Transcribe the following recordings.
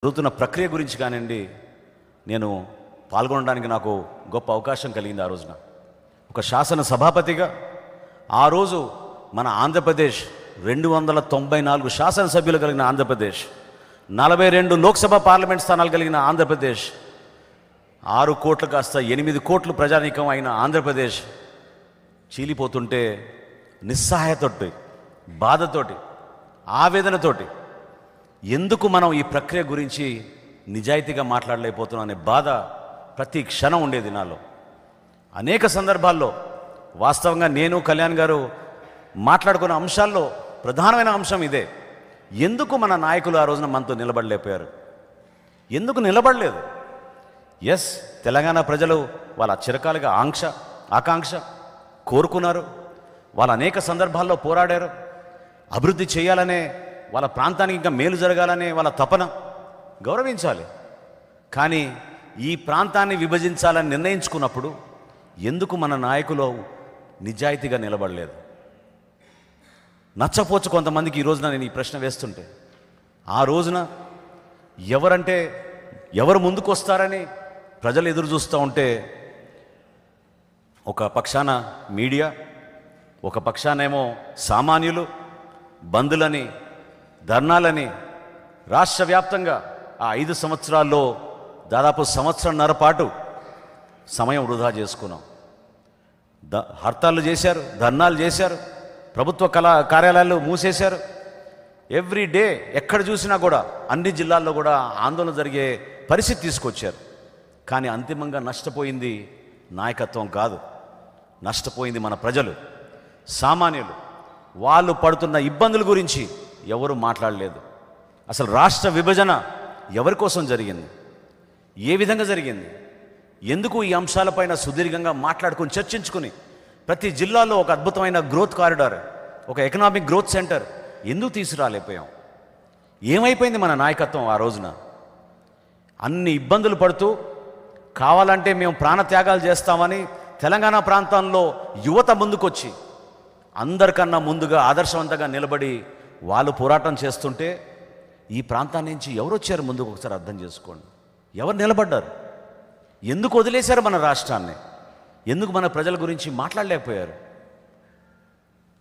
జరుగుతున్న ప్రక్రియ గురించి కానివ్వండి, నేను పాల్గొనడానికి నాకు గొప్ప అవకాశం కలిగింది. ఆ రోజున ఒక శాసన సభాపతిగా ఆ రోజు మన ఆంధ్రప్రదేశ్ 294 శాసనసభ్యులు కలిగిన ఆంధ్రప్రదేశ్, 42 లోక్సభ పార్లమెంట్ స్థానాలు కలిగిన ఆంధ్రప్రదేశ్, 6 కోట్లు కాస్త 8 కోట్లు ప్రజానీకం అయిన ఆంధ్రప్రదేశ్ చీలిపోతుంటే నిస్సహాయతోటి, బాధతోటి, ఆవేదనతోటి ఎందుకు మనం ఈ ప్రక్రియ గురించి నిజాయితీగా మాట్లాడలేకపోతున్నాం అనే బాధ ప్రతి క్షణం ఉండేది నాలో. అనేక సందర్భాల్లో వాస్తవంగా నేను కళ్యాణ్ గారు మాట్లాడుకున్న అంశాల్లో ప్రధానమైన అంశం ఇదే. ఎందుకు మన నాయకులు ఆ రోజున మనతో నిలబడలేకపోయారు? ఎందుకు నిలబడలేదు? ఎస్, తెలంగాణ ప్రజలు వాళ్ళ చిరకాలుగా ఆకాంక్ష కోరుకున్నారు. వాళ్ళు అనేక సందర్భాల్లో పోరాడారు. అభివృద్ధి చేయాలనే, వాళ్ళ ప్రాంతానికి ఇంకా మేలు జరగాలనే వాళ్ళ తపన గౌరవించాలి. కానీ ఈ ప్రాంతాన్ని విభజించాలని నిర్ణయించుకున్నప్పుడు ఎందుకు మన నాయకులు నిజాయితీగా నిలబడలేదు? నచ్చపోచ్చు కొంతమందికి ఈ రోజున నేను ఈ ప్రశ్న వేస్తుంటే. ఆ రోజున ఎవరు ముందుకు వస్తారని ప్రజలు ఎదురు చూస్తూ ఉంటే, ఒక పక్షాన మీడియా, ఒక పక్షానేమో సామాన్యులు బంధులని, ధర్నాలని రాష్ట్ర వ్యాప్తంగా ఆ 5 సంవత్సరాల్లో దాదాపు సంవత్సరంన్నర పాటు సమయం వృధా చేసుకున్నాం. హర్తాళ్ళు చేశారు, ధర్నాలు చేశారు, ప్రభుత్వ కార్యాలయాలు మూసేశారు. ఎవ్రీ డే ఎక్కడ చూసినా కూడా అన్ని జిల్లాల్లో కూడా ఆందోళన జరిగే పరిస్థితి తీసుకొచ్చారు. కానీ అంతిమంగా నష్టపోయింది నాయకత్వం కాదు, నష్టపోయింది మన ప్రజలు, సామాన్యులు. వాళ్ళు పడుతున్న ఇబ్బందుల గురించి ఎవరు మాట్లాడలేదు. అసలు రాష్ట్ర విభజన ఎవరి కోసం జరిగింది? ఏ విధంగా జరిగింది? ఎందుకు ఈ అంశాలపైన సుదీర్ఘంగా మాట్లాడుకుని చర్చించుకుని ప్రతి జిల్లాలో ఒక అద్భుతమైన గ్రోత్ కారిడార్, ఒక ఎకనామిక్ గ్రోత్ సెంటర్ ఎందుకు తీసుకురాలేకపోయాం? ఏమైపోయింది మన నాయకత్వం? ఆ రోజున అన్ని ఇబ్బందులు పడుతూ కావాలంటే మేము ప్రాణత్యాగాలు చేస్తామని తెలంగాణ ప్రాంతంలో యువత ముందుకొచ్చి అందరికన్నా ముందుగా ఆదర్శవంతంగా నిలబడి వాళ్ళు పోరాటం చేస్తుంటే ఈ ప్రాంతాన్ని నుంచి ఎవరు వచ్చారు ముందుకు? ఒకసారి అర్థం చేసుకోండి. ఎవరు నిలబడ్డారు? ఎందుకు వదిలేశారు మన రాష్ట్రాన్ని? ఎందుకు మన ప్రజల గురించి మాట్లాడలేకపోయారు?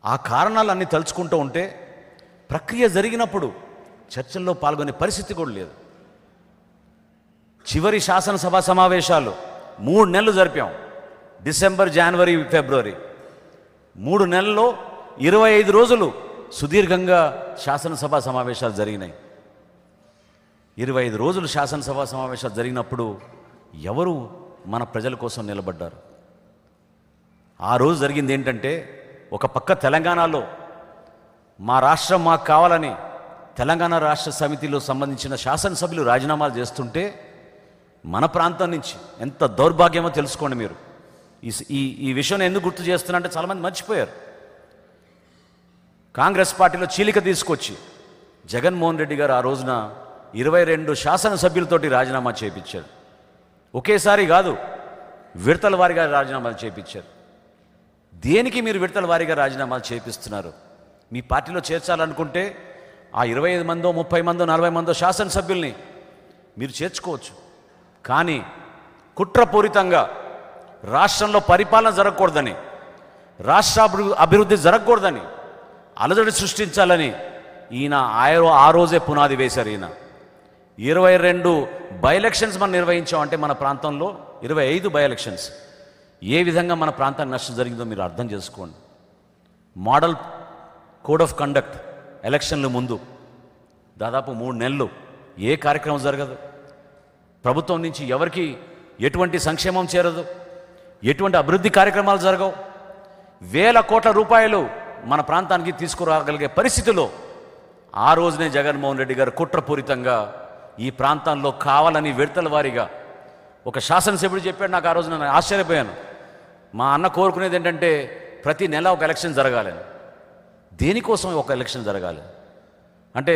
ఆ కారణాలన్నీ తలుచుకుంటూ ఉంటే ప్రక్రియ జరిగినప్పుడు చర్చల్లో పాల్గొనే పరిస్థితి కూడా లేదు. చివరి శాసనసభ సమావేశాలు 3 నెలలు జరిపాం. డిసెంబర్, జనవరి, ఫిబ్రవరి 3 నెలల్లో 25 రోజులు సుదీర్ఘంగా శాసనసభ సమావేశాలు జరిగినాయి. 25 రోజులు శాసనసభ సమావేశాలు జరిగినప్పుడు ఎవరు మన ప్రజల కోసం నిలబడ్డారు? ఆ రోజు జరిగింది ఏంటంటే, ఒక పక్క తెలంగాణలో మా రాష్ట్రం మాకు కావాలని తెలంగాణ రాష్ట్ర సమితిలో సంబంధించిన శాసనసభ్యులు రాజీనామాలు చేస్తుంటే, మన ప్రాంతం నుంచి ఎంత దౌర్భాగ్యమో తెలుసుకోండి మీరు. ఈ విషయం ఎందుకు గుర్తు చేస్తున్నా అంటే చాలామంది మర్చిపోయారు. కాంగ్రెస్ పార్టీలో చీలిక తీసుకొచ్చి జగన్మోహన్ రెడ్డి గారు ఆ రోజున 22 శాసనసభ్యులతోటి రాజీనామా చేయించారు. ఒకేసారి కాదు, విడతల వారీగా రాజీనామాలు చేయించారు. దేనికి మీరు విడతల వారీగా రాజీనామాలు చేపిస్తున్నారు? మీ పార్టీలో చేర్చాలనుకుంటే ఆ 25 మందో, 30 మందో, 40 మందో శాసనసభ్యుల్ని మీరు చేర్చుకోవచ్చు. కానీ కుట్రపూరితంగా రాష్ట్రంలో పరిపాలన జరగకూడదని, రాష్ట్ర అభివృద్ధి జరగకూడదని, అలజడి సృష్టించాలని ఈయన ఆ రోజే పునాది వేశారు. ఈయన 22 బై ఎలక్షన్స్ మనం నిర్వహించామంటే మన ప్రాంతంలో 25 బై ఎలక్షన్స్. ఏ విధంగా మన ప్రాంతానికి నష్టం జరిగిందో మీరు అర్థం చేసుకోండి. మోడల్ కోడ్ ఆఫ్ కండక్ట్ ఎలక్షన్ల ముందు దాదాపు 3 నెలలు ఏ కార్యక్రమం జరగదు. ప్రభుత్వం నుంచి ఎవరికి ఎటువంటి సంక్షేమం చేరదు, ఎటువంటి అభివృద్ధి కార్యక్రమాలు జరగవు. వేల కోట్ల రూపాయలు మన ప్రాంతానికి తీసుకురాగలిగే పరిస్థితిలో ఆ రోజునే జగన్మోహన్ రెడ్డి గారు కుట్రపూరితంగా ఈ ప్రాంతంలో కావాలని విడతల వారీగా ఒక శాసనసభ్యుడు చెప్పాడు. నాకు ఆ రోజు నేను ఆశ్చర్యపోయాను. మా అన్న కోరుకునేది ఏంటంటే ప్రతి నెల ఒక ఎలక్షన్ జరగాలని. దేనికోసం ఒక ఎలక్షన్ జరగాలి అంటే,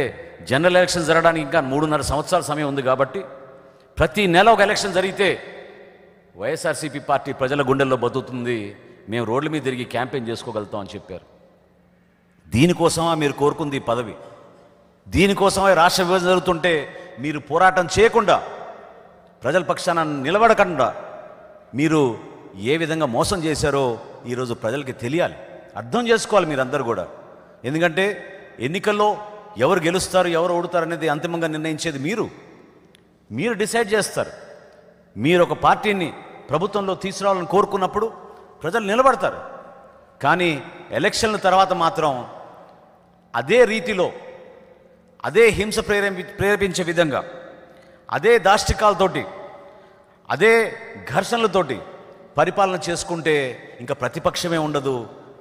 జనరల్ ఎలక్షన్ జరగడానికి ఇంకా 3.5 సంవత్సరాల సమయం ఉంది కాబట్టి ప్రతి నెల ఒక ఎలక్షన్ జరిగితే వైఎస్ఆర్సీపీ పార్టీ ప్రజల గుండెల్లో బతుకుతుంది, మేము రోడ్ల మీద తిరిగి క్యాంపెయిన్ చేసుకోగలుగుతాం అని చెప్పారు. దీనికోసమా మీరు కోరుకుంది ఈ పదవి? దీనికోసమే రాష్ట్ర విభజన జరుగుతుంటే మీరు పోరాటం చేయకుండా, ప్రజల పక్షాన నిలబడకుండా మీరు ఏ విధంగా మోసం చేశారో ఈరోజు ప్రజలకి తెలియాలి, అర్థం చేసుకోవాలి మీరందరూ కూడా. ఎందుకంటే ఎన్నికల్లో ఎవరు గెలుస్తారు ఎవరు ఓడుతారు అనేది అంతిమంగా నిర్ణయించేది మీరు డిసైడ్ చేస్తారు. మీరు ఒక పార్టీని ప్రభుత్వంలో తీసుకురావాలని కోరుకున్నప్పుడు ప్రజలు నిలబడతారు. కానీ ఎలక్షన్ల తర్వాత మాత్రం అదే రీతిలో, అదే హింస ప్రేరేపించే విధంగా, అదే దాష్టికాలతోటి, అదే ఘర్షణలతోటి పరిపాలన చేసుకుంటే ఇంకా ప్రతిపక్షమే ఉండదు.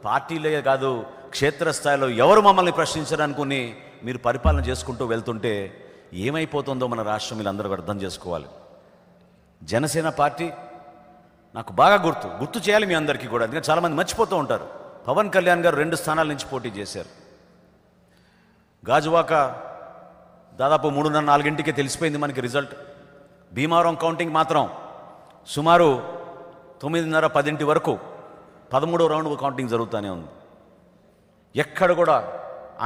పార్టీలే కాదు, క్షేత్రస్థాయిలో ఎవరు మమ్మల్ని ప్రశ్నించడానుకుని మీరు పరిపాలన చేసుకుంటూ వెళ్తుంటే ఏమైపోతుందో మన రాష్ట్రం మీరు అందరూ అర్థం చేసుకోవాలి. జనసేన పార్టీ నాకు బాగా గుర్తు చేయాలి మీ అందరికీ కూడా. ఎందుకంటే చాలామంది మర్చిపోతూ ఉంటారు. పవన్ కళ్యాణ్ గారు 2 స్థానాల నుంచి పోటీ చేశారు. గాజువాక దాదాపు 3:30-4ంటికే తెలిసిపోయింది మనకి రిజల్ట్. భీమవరం కౌంటింగ్ మాత్రం సుమారు 9:30-10 వరకు 13వ రౌండ్ కౌంటింగ్ జరుగుతూనే ఉంది. ఎక్కడ కూడా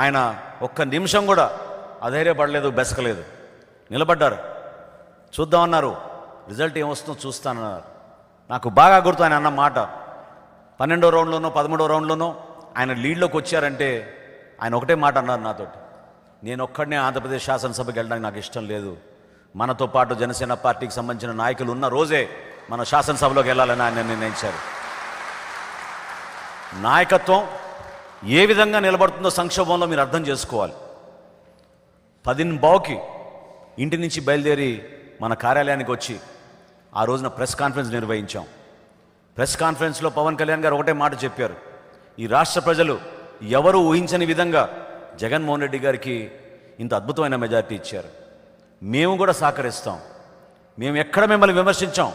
ఆయన ఒక్క నిమిషం కూడా అధైర్యపడలేదు, బెసకలేదు, నిలబడ్డారు. చూద్దామన్నారు, రిజల్ట్ ఏమొస్తుందో చూస్తానన్నారు. నాకు బాగా గుర్తు ఆయన అన్న మాట. 12వ రౌండ్లోనో 13వ రౌండ్లోనో ఆయన లీడ్లోకి వచ్చారంటే ఆయన ఒకటే మాట అన్నారు నాతోటి, నేను ఒక్కడనే ఆంధ్రప్రదేశ్ శాసనసభకి వెళ్ళడానికి నాకు ఇష్టం లేదు, మనతో పాటు జనసేన పార్టీకి సంబంధించిన నాయకులు ఉన్న రోజే మన శాసనసభలోకి వెళ్ళాలని ఆయన నిర్ణయించారు. నాయకత్వం ఏ విధంగా నిలబడుతుందో సంక్షోభంలో మీరు అర్థం చేసుకోవాలి. 10:15కి ఇంటి నుంచి బయలుదేరి మన కార్యాలయానికి వచ్చి ఆ రోజున ప్రెస్ కాన్ఫరెన్స్ నిర్వహించాం. ప్రెస్ కాన్ఫరెన్స్లో పవన్ కళ్యాణ్ గారు ఒకటే మాట చెప్పారు, ఈ రాష్ట్ర ప్రజలు ఎవరు ఊహించని విధంగా జగన్మోహన్ రెడ్డి గారికి ఇంత అద్భుతమైన మెజారిటీ ఇచ్చారు, మేము కూడా సహకరిస్తాం, మేము ఎక్కడ మిమ్మల్ని విమర్శించాం,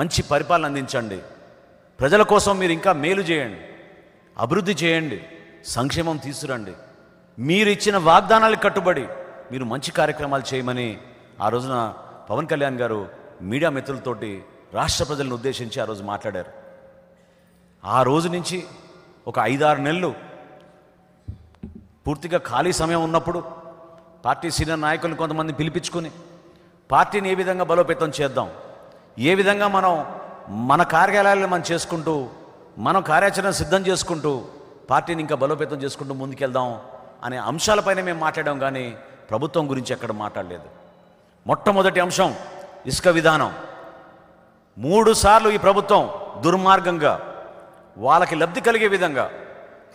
మంచి పరిపాలన అందించండి, ప్రజల కోసం మీరు ఇంకా మేలు చేయండి, అభివృద్ధి చేయండి, సంక్షేమం తీసుకురండి, మీరు ఇచ్చిన వాగ్దానాలకు కట్టుబడి మీరు మంచి కార్యక్రమాలు చేయమని ఆ రోజున పవన్ కళ్యాణ్ గారు మీడియా మిత్రులతోటి రాష్ట్ర ప్రజలను ఉద్దేశించి ఆ రోజు మాట్లాడారు. ఆ రోజు నుంచి ఒక 5-6 నెలలు పూర్తిగా ఖాళీ సమయం ఉన్నప్పుడు పార్టీ సీనియర్ నాయకులను కొంతమంది పిలిపించుకొని పార్టీని ఏ విధంగా బలోపేతం చేద్దాం, ఏ విధంగా మనం మన కార్యాలయాలను మనం చేసుకుంటూ, మనం కార్యాచరణ సిద్ధం చేసుకుంటూ పార్టీని ఇంకా బలోపేతం చేసుకుంటూ ముందుకెళ్దాం అనే అంశాలపైన మేము మాట్లాడాం. కానీ ప్రభుత్వం గురించి ఎక్కడ మాట్లాడలేదు. మొట్టమొదటి అంశం ఇసుక విధానం. 3 సార్లు ఈ ప్రభుత్వం దుర్మార్గంగా వాళ్ళకి లబ్ధి కలిగే విధంగా,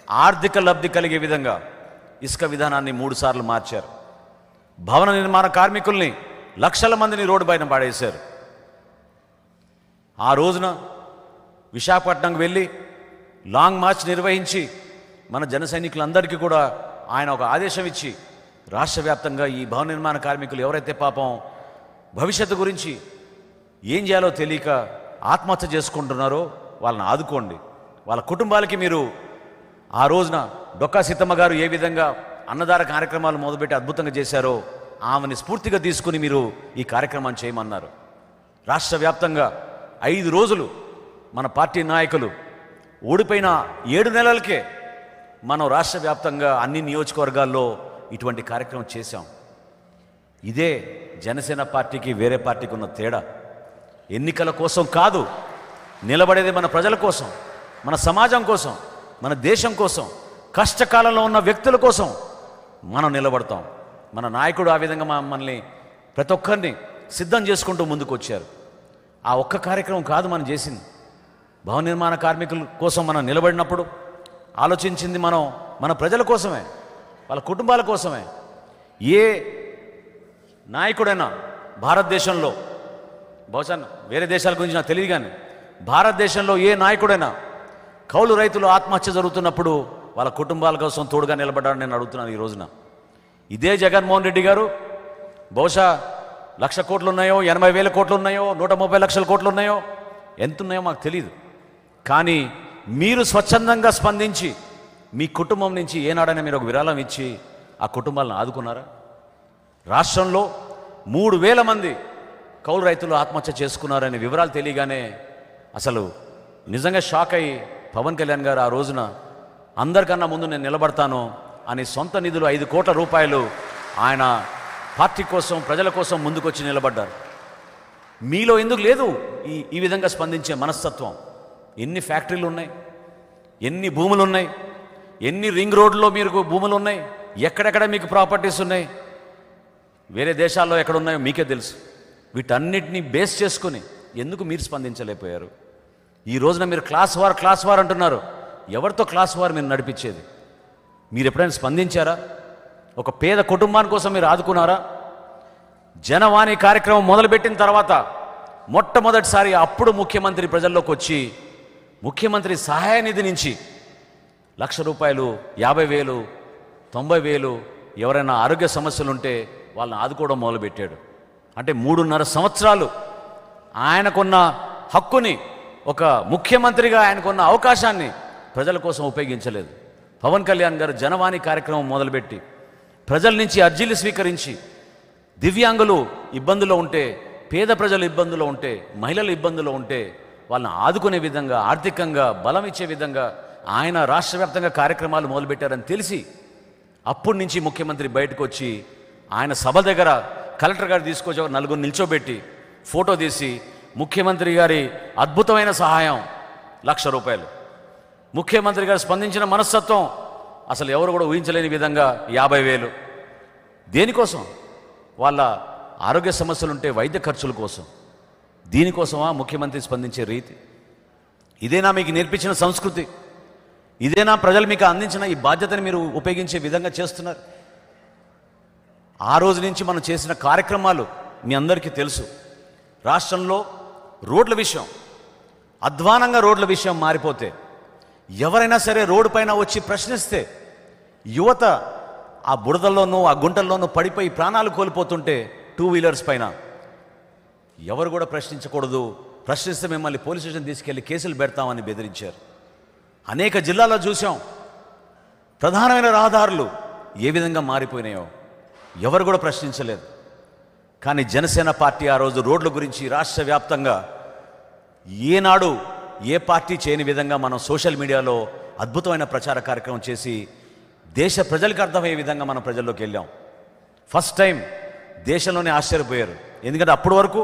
ఆర్థిక లబ్ధి కలిగే విధంగా ఇసుక విధానాన్ని 3 సార్లు మార్చారు. భవన నిర్మాణ కార్మికుల్ని లక్షల మందిని రోడ్డు పైన పాడేశారు. ఆ రోజున విశాఖపట్నంకి వెళ్ళి లాంగ్ మార్చ్ నిర్వహించి మన జన సైనికులందరికీ కూడా ఆయన ఒక ఆదేశం ఇచ్చి రాష్ట్ర వ్యాప్తంగా ఈ భవన నిర్మాణ కార్మికులు ఎవరైతే పాపం భవిష్యత్తు గురించి ఏం చేయాలో తెలియక ఆత్మహత్య చేసుకుంటున్నారో వాళ్ళని ఆదుకోండి, వాళ్ళ కుటుంబాలకి మీరు ఆ రోజున డొక్కా సీతమ్మ గారు ఏ విధంగా అన్నదాన కార్యక్రమాలు మొదలుపెట్టి అద్భుతంగా చేశారో ఆమెని స్ఫూర్తిగా తీసుకుని మీరు ఈ కార్యక్రమాన్ని చేయమన్నారు. రాష్ట్ర వ్యాప్తంగా 5 రోజులు మన పార్టీ నాయకులు ఓడిపోయిన 7 నెలలకే మనం రాష్ట్ర వ్యాప్తంగా అన్ని నియోజకవర్గాల్లో ఇటువంటి కార్యక్రమం చేశాం. ఇదే జనసేన పార్టీకి వేరే పార్టీకి ఉన్న తేడా. ఎన్నికల కోసం కాదు, నిలబడేది మన ప్రజల కోసం, మన సమాజం కోసం, మన దేశం కోసం, కష్టకాలంలో ఉన్న వ్యక్తుల కోసం మనం నిలబడతాం. మన నాయకుడు ఆ విధంగా మమ్మల్ని ప్రతి ఒక్కరిని సిద్ధం చేసుకుంటూ ముందుకు వచ్చారు. ఆ ఒక్క కార్యక్రమం కాదు మనం చేసింది. భవన నిర్మాణ కార్మికుల కోసం మనం నిలబడినప్పుడు ఆలోచించింది మనం మన ప్రజల కోసమే, వాళ్ళ కుటుంబాల కోసమే. ఏ నాయకుడైనా భారతదేశంలో, బహుశా వేరే దేశాల గురించి నాకు తెలియదు కానీ భారతదేశంలో ఏ నాయకుడైనా కౌలు రైతులు ఆత్మహత్య జరుగుతున్నప్పుడు వాళ్ళ కుటుంబాల కోసం తోడుగా నిలబడ్డాడని నేను అడుగుతున్నాను. ఈ రోజున ఇదే జగన్మోహన్ రెడ్డి గారు బహుశా 1,00,000 కోట్లు ఉన్నాయో, 80,000 కోట్లు ఉన్నాయో, 130 లక్షల కోట్లు ఉన్నాయో, ఎంత ఉన్నాయో మాకు తెలియదు. కానీ మీరు స్వచ్ఛందంగా స్పందించి మీ కుటుంబం నుంచి ఏనాడైనా మీరు ఒక విరాళం ఇచ్చి ఆ కుటుంబాలను ఆదుకున్నారా? రాష్ట్రంలో 3,000 మంది కౌలు రైతులు ఆత్మహత్య చేసుకున్నారనే వివరాలు తెలియగానే అసలు నిజంగా షాక్ అయ్యి పవన్ కళ్యాణ్ గారు ఆ రోజున అందరికన్నా ముందు నేను నిలబడతాను అని సొంత నిధులు 5 కోట్ల రూపాయలు ఆయన పార్టీ కోసం, ప్రజల కోసం ముందుకొచ్చి నిలబడ్డారు. మీలో ఎందుకు లేదు ఈ విధంగా స్పందించే మనస్తత్వం? ఎన్ని ఫ్యాక్టరీలు ఉన్నాయి, ఎన్ని భూములు ఉన్నాయి, ఎన్ని రింగ్ రోడ్లో మీకు భూములు ఉన్నాయి, ఎక్కడెక్కడ మీకు ప్రాపర్టీస్ ఉన్నాయి, వేరే దేశాల్లో ఎక్కడున్నాయో మీకే తెలుసు. వీటన్నిటిని బేస్ చేసుకుని ఎందుకు మీరు స్పందించలేకపోయారు? ఈ రోజున మీరు క్లాస్ వార్ అంటున్నారు. ఎవరితో క్లాస్ వార్ మీరు నడిపించేది? మీరు ఎప్పుడైనా స్పందించారా? ఒక పేద కుటుంబాని కోసం మీరు ఆదుకున్నారా? జనవాణి కార్యక్రమం మొదలుపెట్టిన తర్వాత మొట్టమొదటిసారి అప్పుడు ముఖ్యమంత్రి ప్రజల్లోకి వచ్చి ముఖ్యమంత్రి సహాయ నిధి నుంచి ₹1,00,000, 50,000, 90,000 ఎవరైనా ఆరోగ్య సమస్యలు ఉంటే వాళ్ళని ఆదుకోవడం మొదలుపెట్టాడు. అంటే 3.5 సంవత్సరాలు ఆయనకున్న హక్కుని, ఒక ముఖ్యమంత్రిగా ఆయనకున్న అవకాశాన్ని ప్రజల కోసం ఉపయోగించలేదు. పవన్ కళ్యాణ్ గారు జనవాణి కార్యక్రమం మొదలుపెట్టి ప్రజల నుంచి అర్జీలు స్వీకరించి దివ్యాంగులు ఇబ్బందులో ఉంటే, పేద ప్రజలు ఇబ్బందులో ఉంటే, మహిళలు ఇబ్బందులో ఉంటే వాళ్ళని ఆదుకునే విధంగా, ఆర్థికంగా బలం ఇచ్చే విధంగా ఆయన రాష్ట్ర వ్యాప్తంగా కార్యక్రమాలు మొదలుపెట్టారని తెలిసి అప్పటి నుంచి ముఖ్యమంత్రి బయటకు వచ్చి ఆయన సభ దగ్గర కలెక్టర్ గారు తీసుకొచ్చి 4 నిల్చోబెట్టి ఫోటో తీసి ముఖ్యమంత్రి గారి అద్భుతమైన సహాయం ₹1,00,000. ముఖ్యమంత్రి గారు స్పందించిన మనస్తత్వం అసలు ఎవరు కూడా ఊహించలేని విధంగా 50,000. దేనికోసం? వాళ్ళ ఆరోగ్య సమస్యలుంటే వైద్య ఖర్చుల కోసం. దీనికోసమా ముఖ్యమంత్రి స్పందించే రీతి? ఇదేనా మీకు నేర్పించిన సంస్కృతి? ఇదేనా ప్రజలు మీకు అందించిన ఈ బాధ్యతని మీరు ఉపయోగించే విధంగా చేస్తున్నారు? ఆ రోజు నుంచి మనం చేసిన కార్యక్రమాలు మీ అందరికీ తెలుసు. రాష్ట్రంలో రోడ్ల విషయం, అధ్వానంగా రోడ్ల విషయం మారిపోతే ఎవరైనా సరే రోడ్డు పైన వచ్చి ప్రశ్నిస్తే యువత ఆ బురదల్లోనూ ఆ గుంటల్లోనూ పడిపోయి ప్రాణాలు కోల్పోతుంటే 2 వీలర్స్ పైన ఎవరు కూడా ప్రశ్నించకూడదు, ప్రశ్నిస్తే మిమ్మల్ని పోలీస్ స్టేషన్ తీసుకెళ్లి కేసులు పెడతామని బెదిరించారు. అనేక జిల్లాల్లో చూసాం ప్రధానమైన రహదారులు ఏ విధంగా మారిపోయినాయో ఎవరు కూడా ప్రశ్నించలేదు. కానీ జనసేన పార్టీ ఆ రోజు రోడ్ల గురించి రాష్ట్ర వ్యాప్తంగా ఏనాడు ఏ పార్టీ చేయని విధంగా మనం సోషల్ మీడియాలో అద్భుతమైన ప్రచార కార్యక్రమం చేసి దేశ ప్రజలకు అర్థమయ్యే విధంగా మనం ప్రజల్లోకి వెళ్ళాం. ఫస్ట్ టైం దేశంలోనే ఆశ్చర్యపోయారు. ఎందుకంటే అప్పటి వరకు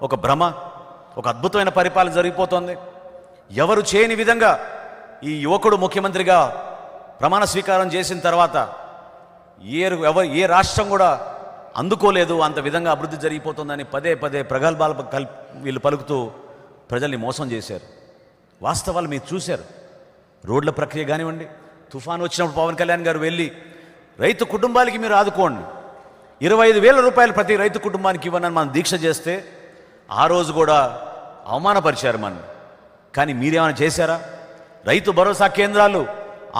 ఒక భ్రమ, ఒక అద్భుతమైన పరిపాలన జరిగిపోతుంది. ఎవరు చేయని విధంగా ఈ యువకుడు ముఖ్యమంత్రిగా ప్రమాణ స్వీకారం చేసిన తర్వాత ఏ రాష్ట్రం కూడా అందుకోలేదు, అంత విధంగా అభివృద్ధి జరిగిపోతుందని పదే ప్రగల్భాలు వీళ్ళు పలుకుతూ ప్రజల్ని మోసం చేశారు. వాస్తవాలు మీరు చూశారు. రోడ్ల ప్రక్రియ కానివ్వండి, తుఫాను వచ్చినప్పుడు పవన్ కళ్యాణ్ గారు వెళ్ళి రైతు కుటుంబాలకి మీరు ఆదుకోండి, ₹25,000 ప్రతి రైతు కుటుంబానికి ఇవ్వనని మనం దీక్ష చేస్తే ఆ రోజు కూడా అవమానపరిచారు మనం. కానీ మీరేమైనా చేశారా? రైతు భరోసా కేంద్రాలు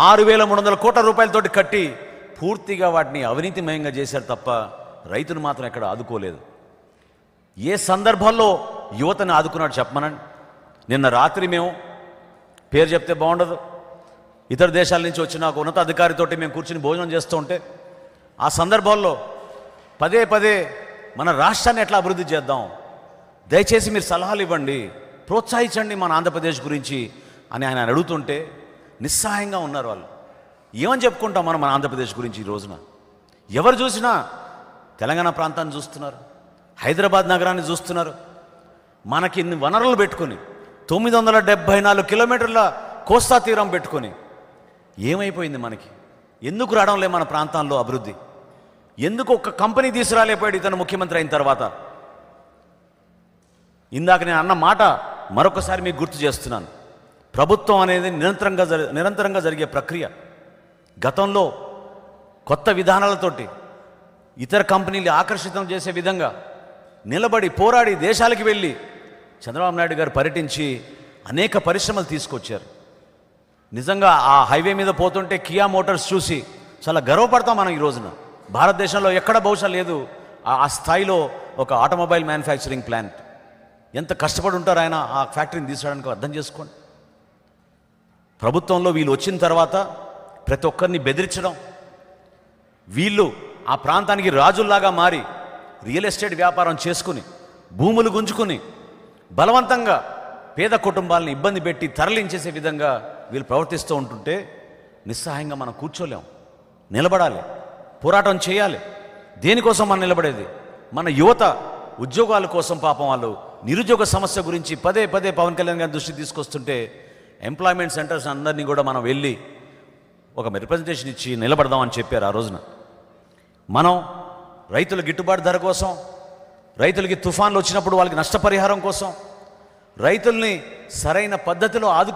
6,300 కోట్ల రూపాయలతోటి కట్టి పూర్తిగా వాటిని అవినీతిమయంగా చేశారు తప్ప రైతును మాత్రం ఎక్కడ ఆదుకోలేదు. ఏ సందర్భాల్లో యువతను ఆదుకున్నాడు చెప్పమనండి. నిన్న రాత్రి మేము పేరు చెప్తే బాగుండదు, ఇతర దేశాల నుంచి వచ్చిన ఒక ఉన్నత అధికారితోటి మేము కూర్చుని భోజనం చేస్తూ ఉంటే ఆ సందర్భాల్లో పదే మన రాష్ట్రాన్ని ఎట్లా అభివృద్ధి చేద్దాం, దయచేసి మీరు సలహాలు ఇవ్వండి, ప్రోత్సహించండి మన ఆంధ్రప్రదేశ్ గురించి అని ఆయన అడుగుతుంటే నిస్సహాయంగా ఉన్నారు వాళ్ళు. ఏమని చెప్పుకుంటాం మనం మన ఆంధ్రప్రదేశ్ గురించి? ఈ రోజున ఎవరు చూసినా తెలంగాణ ప్రాంతాన్ని చూస్తున్నారు, హైదరాబాద్ నగరాన్ని చూస్తున్నారు. మనకి ఇన్ని వనరులు పెట్టుకుని 974 కిలోమీటర్ల కోస్తా తీరం పెట్టుకొని ఏమైపోయింది మనకి? ఎందుకు రావడం లేదు మన ప్రాంతాల్లో అభివృద్ధి? ఎందుకు ఒక కంపెనీ తీసుకురాలేకపోయాడు ఇతను ముఖ్యమంత్రి అయిన తర్వాత? ఇందాక నేను అన్న మాట మరొకసారి మీకు గుర్తు చేస్తున్నాను. ప్రభుత్వం అనేది నిరంతరంగా జరిగే ప్రక్రియ. గతంలో కొత్త విధానాలతోటి ఇతర కంపెనీలు ఆకర్షితం చేసే విధంగా నిలబడి పోరాడి దేశాలకు వెళ్ళి చంద్రబాబు నాయుడు గారు పర్యటించి అనేక పరిశ్రమలు తీసుకొచ్చారు. నిజంగా ఆ హైవే మీద పోతుంటే కియా మోటార్స్ చూసి చాలా గర్వపడతాం మనం. ఈ రోజున భారతదేశంలో ఎక్కడ బహుశా లేదు ఆ స్థాయిలో ఒక ఆటోమొబైల్ మ్యానుఫ్యాక్చరింగ్ ప్లాంట్. ఎంత కష్టపడి ఉంటారు ఆయన ఆ ఫ్యాక్టరీని తీసుకోవడానికి, అర్థం చేసుకోండి. ప్రభుత్వంలో వీళ్ళు వచ్చిన తర్వాత ప్రతి ఒక్కరిని బెదిరించడం, వీళ్ళు ఆ ప్రాంతానికి రాజుల్లాగా మారి రియల్ ఎస్టేట్ వ్యాపారం చేసుకుని భూములు గుంజుకుని బలవంతంగా పేద కుటుంబాలను ఇబ్బంది పెట్టి తరలించేసే విధంగా వీళ్ళు ప్రవర్తిస్తూ ఉంటుంటే నిస్సహాయంగా మనం కూర్చోలేం, నిలబడాలి, పోరాటం చేయాలి. దేనికోసం మనం నిలబడేది? మన యువత ఉద్యోగాల కోసం పాపం వాళ్ళు నిరుద్యోగ సమస్య గురించి పదే పదే పవన్ కళ్యాణ్ గారి దృష్టికి తీసుకొస్తుంటే ఎంప్లాయ్మెంట్ సెంటర్స్ అందరినీ కూడా మనం వెళ్ళి ఒక రిప్రజెంటేషన్ ఇచ్చి నిలబడదామని చెప్పారు ఆ రోజున. మనం రైతుల గిట్టుబాటు ధర కోసం, రైతులకి తుఫాన్లు వచ్చినప్పుడు వాళ్ళకి నష్టపరిహారం కోసం, రైతుల్ని సరైన పద్ధతిలో ఆదుకో